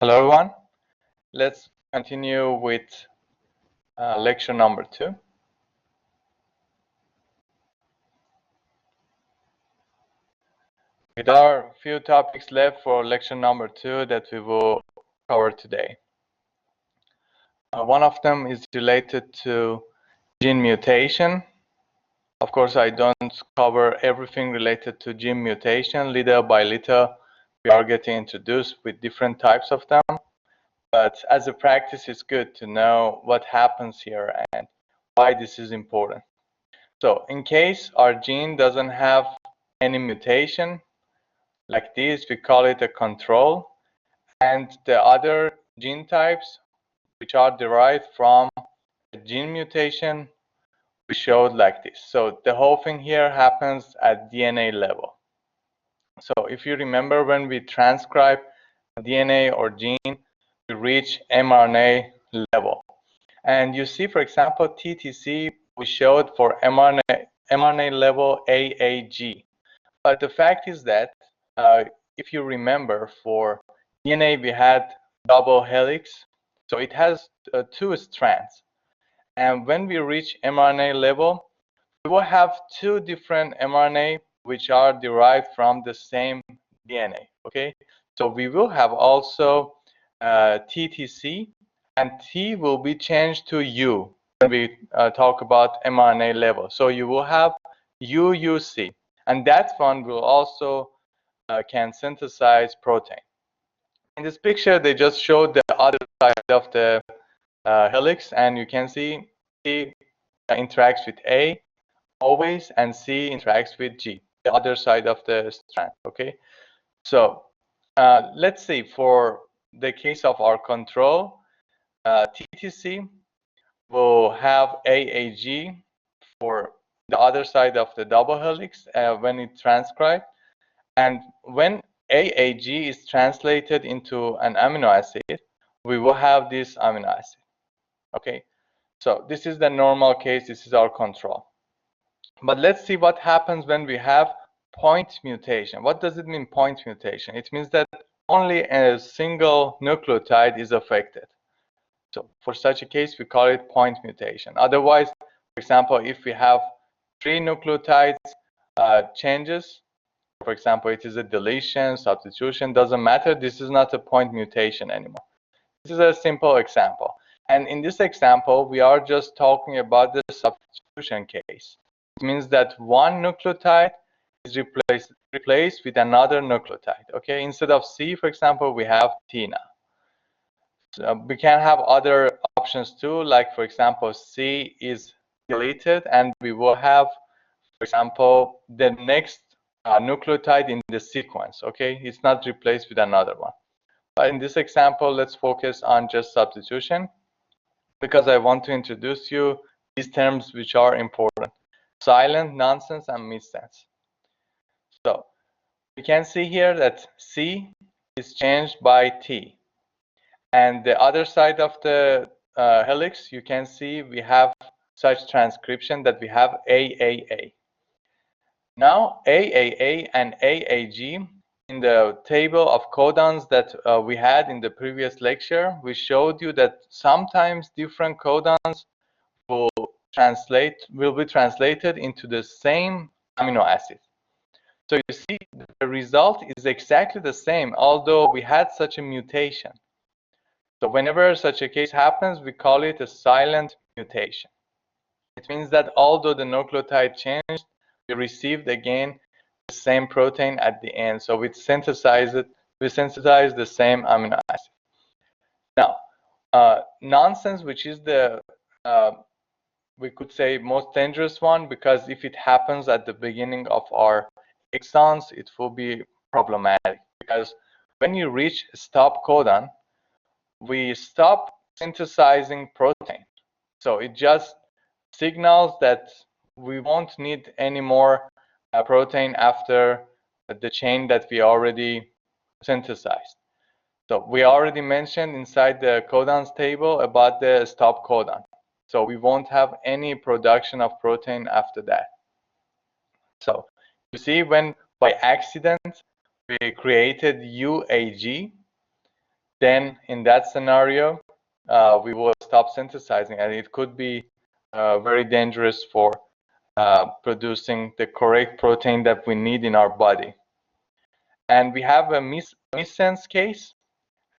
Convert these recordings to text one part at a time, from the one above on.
Hello everyone, let's continue with lecture number 2. There are a few topics left for lecture number 2 that we will cover today. One of them is related to gene mutation. Of course, I don't cover everything related to gene mutation. Little by little, we are getting introduced with different types of them. But as a practice, it's good to know what happens here and why this is important. So in case our gene doesn't have any mutation, like this, we call it a control. And the other gene types, which are derived from a gene mutation, we showed like this. So the whole thing here happens at DNA level. So if you remember, when we transcribe DNA or gene, we reach mRNA level. And you see, for example, TTC, we showed for mRNA level AAG. But the fact is that if you remember, for DNA we had double helix, so it has 2 strands. And when we reach mRNA level, we will have 2 different mRNA which are derived from the same DNA. Okay, so we will have also TTC, and T will be changed to U when we talk about mRNA level. So you will have UUC, and that one will also can synthesize protein. In this picture, they just showed the other side of the helix, and you can see T interacts with A always, and C interacts with G, the other side of the strand. Okay, so let's see, for the case of our control, TTC will have AAG for the other side of the double helix when it transcribed, and when AAG is translated into an amino acid, we will have this amino acid. Okay, so this is the normal case, this is our control. But let's see what happens when we have point mutation. What does it mean, point mutation? It means that only a single nucleotide is affected. So for such a case, we call it point mutation. Otherwise, for example, if we have 3 nucleotides changes, for example, it is a deletion, substitution, doesn't matter. This is not a point mutation anymore. This is a simple example. And in this example, we are just talking about the substitution case. It means that one nucleotide is replaced with another nucleotide. Okay, instead of C, for example, we have T now. So we can have other options too, like for example, C is deleted, and we will have, for example, the next nucleotide in the sequence. Okay, it's not replaced with another one. But in this example, let's focus on just substitution, because I want to introduce you these terms which are important: silent, nonsense, and missense. So we can see here that C is changed by T. And the other side of the helix, you can see we have such transcription that we have AAA. Now, AAA and AAG, in the table of codons that we had in the previous lecture, we showed you that sometimes different codons will be translated into the same amino acid. So you see, the result is exactly the same, although we had such a mutation. So whenever such a case happens, we call it a silent mutation. It means that although the nucleotide changed, we received again the same protein at the end. So we synthesize the same amino acid. Now, nonsense, which is the we could say most dangerous one, because if it happens at the beginning of our exons, it will be problematic, because when you reach a stop codon, we stop synthesizing protein. So it just signals that we won't need any more protein after the chain that we already synthesized. So we already mentioned inside the codons table about the stop codon. So we won't have any production of protein after that. So you see, when by accident we created UAG, then in that scenario, we will stop synthesizing, and it could be very dangerous for producing the correct protein that we need in our body. And we have a missense case,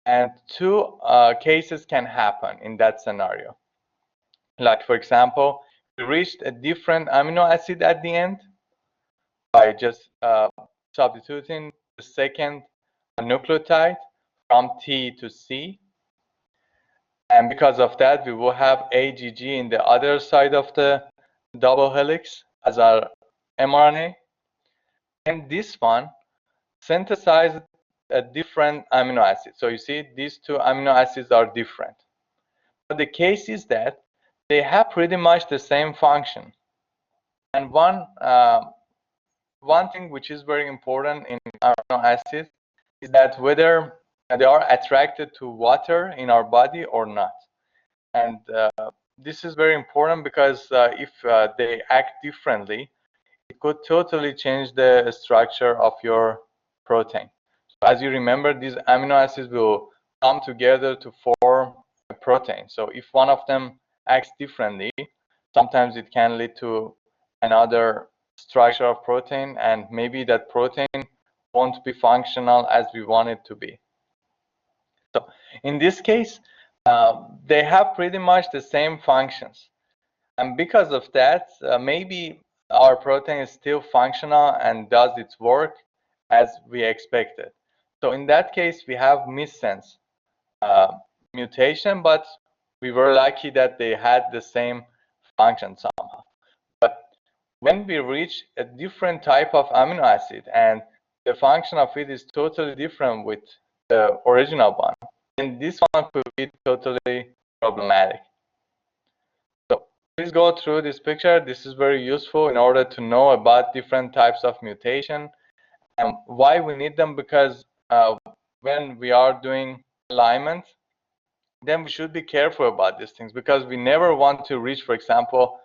and two cases can happen in that scenario. Like, for example, we reached a different amino acid at the end by just substituting the second nucleotide from T to C. And because of that, we will have AGG in the other side of the double helix as our mRNA. And this one synthesized a different amino acid. So you see, these two amino acids are different. But the case is that they have pretty much the same function. And one thing which is very important in amino acids is that whether they are attracted to water in our body or not. And this is very important because if they act differently, it could totally change the structure of your protein. So as you remember, these amino acids will come together to form a protein. So if one of them acts differently, sometimes it can lead to another structure of protein, and maybe that protein won't be functional as we want it to be. So in this case, they have pretty much the same functions. And because of that, maybe our protein is still functional and does its work as we expected. So in that case, we have missense mutation, but we were lucky that they had the same function somehow. But when we reach a different type of amino acid and the function of it is totally different with the original one, then this one could be totally problematic. So please go through this picture. This is very useful in order to know about different types of mutation and why we need them, because when we are doing alignment, then we should be careful about these things, because we never want to reach, for example,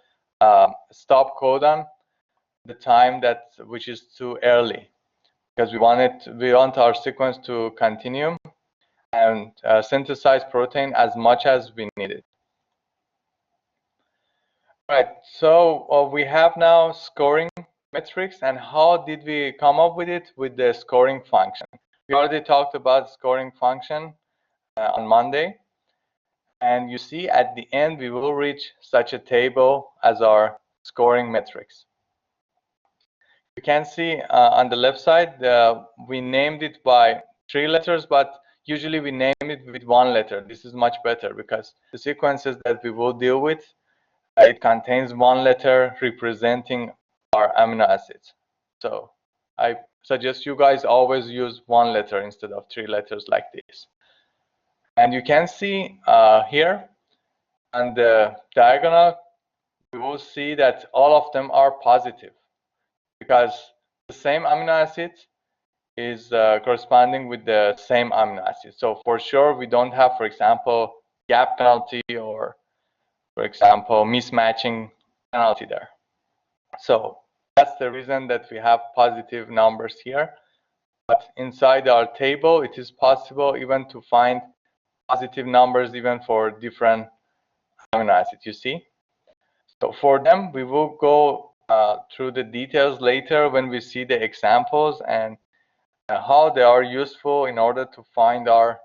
stop codon, the time which is too early, because we want our sequence to continue and synthesize protein as much as we need it. Right, so we have now scoring metrics, and how did we come up with it? With the scoring function. We already talked about scoring function on Monday, and you see at the end we will reach such a table as our scoring metrics. You can see on the left side, we named it by 3 letters, but usually we name it with 1 letter. This is much better because the sequences that we will deal with, it contains 1 letter representing our amino acids. So I suggest you guys always use 1 letter instead of 3 letters like this. And you can see here on the diagonal, we will see that all of them are positive, because the same amino acid is corresponding with the same amino acid. So for sure, we don't have, for example, gap penalty or, for example, mismatching penalty there. So that's the reason that we have positive numbers here. But inside our table, it is possible even to find positive numbers even for different amino acids, you see. So for them, we will go through the details later when we see the examples and how they are useful in order to find our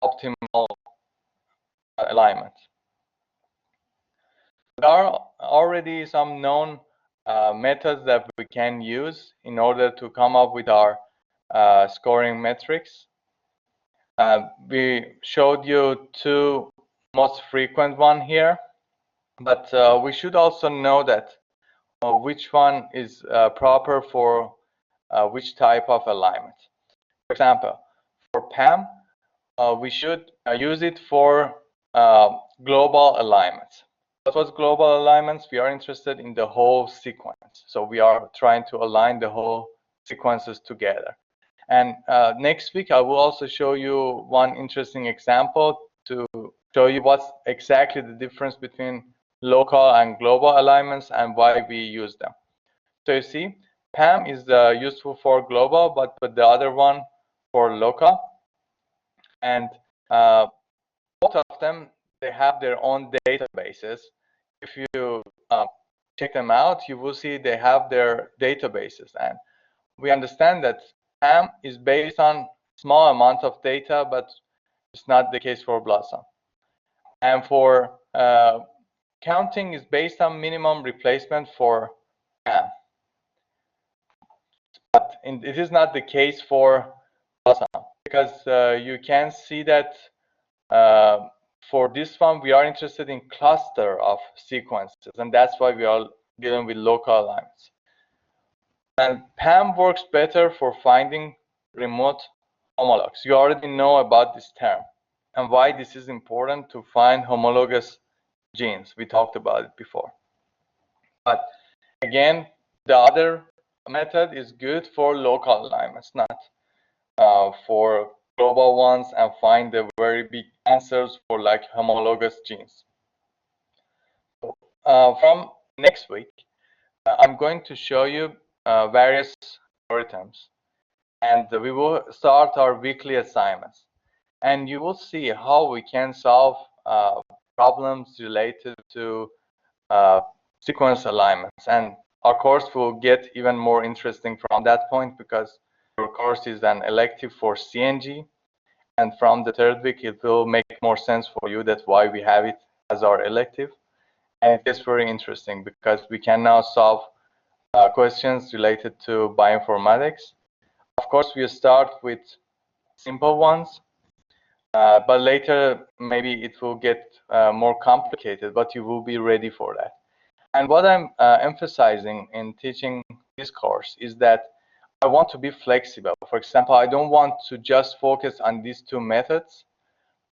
optimal alignment. There are already some known methods that we can use in order to come up with our scoring metrics. We showed you 2 most frequent one here, but we should also know that which one is proper for which type of alignment. For example, for PAM, we should use it for global alignments. What was global alignments? We are interested in the whole sequence. So we are trying to align the whole sequences together. And next week, I will also show you one interesting example to show you what's exactly the difference between local and global alignments and why we use them. So you see, PAM is useful for global, but the other one for local. And both of them, they have their own databases. If you check them out, you will see they have their databases. And we understand that PAM is based on small amount of data, but it's not the case for Blossom. And for counting is based on minimum replacement for PAM. But it is not the case for Blossom, because you can see that for this one, we are interested in cluster of sequences, and that's why we are dealing with local alignments. And PAM works better for finding remote homologs. You already know about this term and why this is important to find homologous genes. We talked about it before. But again, the other method is good for local alignments, not for global ones, and find the very big answers for like homologous genes. So, from next week, I'm going to show you various algorithms, and we will start our weekly assignments. And you will see how we can solve problems related to sequence alignments. And our course will get even more interesting from that point, because your course is an elective for CNG. And from the third week, it will make more sense for you that's why we have it as our elective. And it gets very interesting because we can now solve questions related to bioinformatics. Of course, we start with simple ones, but later maybe it will get more complicated, but you will be ready for that. And what I'm emphasizing in teaching this course is that I want to be flexible. For example, I don't want to just focus on these two methods,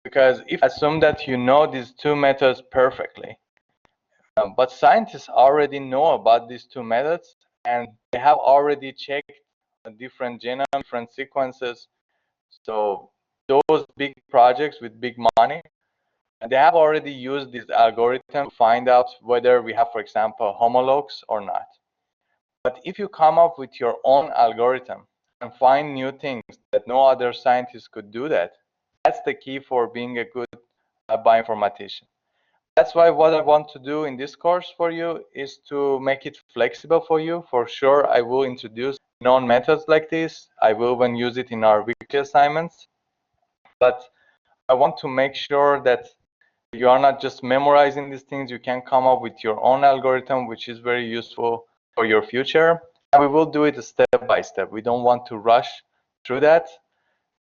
because if assume that you know these two methods perfectly, but scientists already know about these two methods, and they have already checked different genomes, different sequences. So those big projects with big money, they have already used this algorithm to find out whether we have, for example, homologs or not. But if you come up with your own algorithm and find new things that no other scientist could do that's the key for being a good bioinformatician. That's why what I want to do in this course for you is to make it flexible for you. For sure, I will introduce known methods like this. I will even use it in our weekly assignments. But I want to make sure that you are not just memorizing these things. You can come up with your own algorithm, which is very useful for your future. And we will do it step by step. We don't want to rush through that.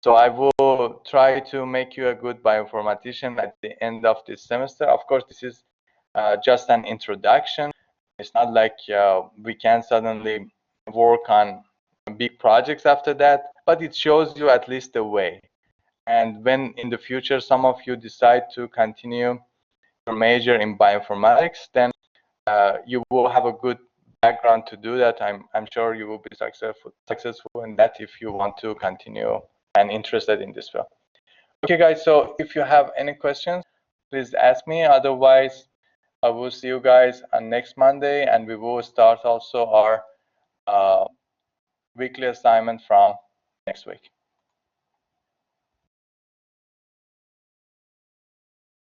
So I will try to make you a good bioinformatician at the end of this semester. Of course, this is just an introduction. It's not like we can suddenly work on big projects after that, but it shows you at least the way. And when in the future some of you decide to continue your major in bioinformatics, then you will have a good background to do that. I'm sure you will be successful in that if you want to continue and interested in this field. Okay, guys, so if you have any questions, please ask me. Otherwise, I will see you guys on next Monday, and we will start also our weekly assignment from next week.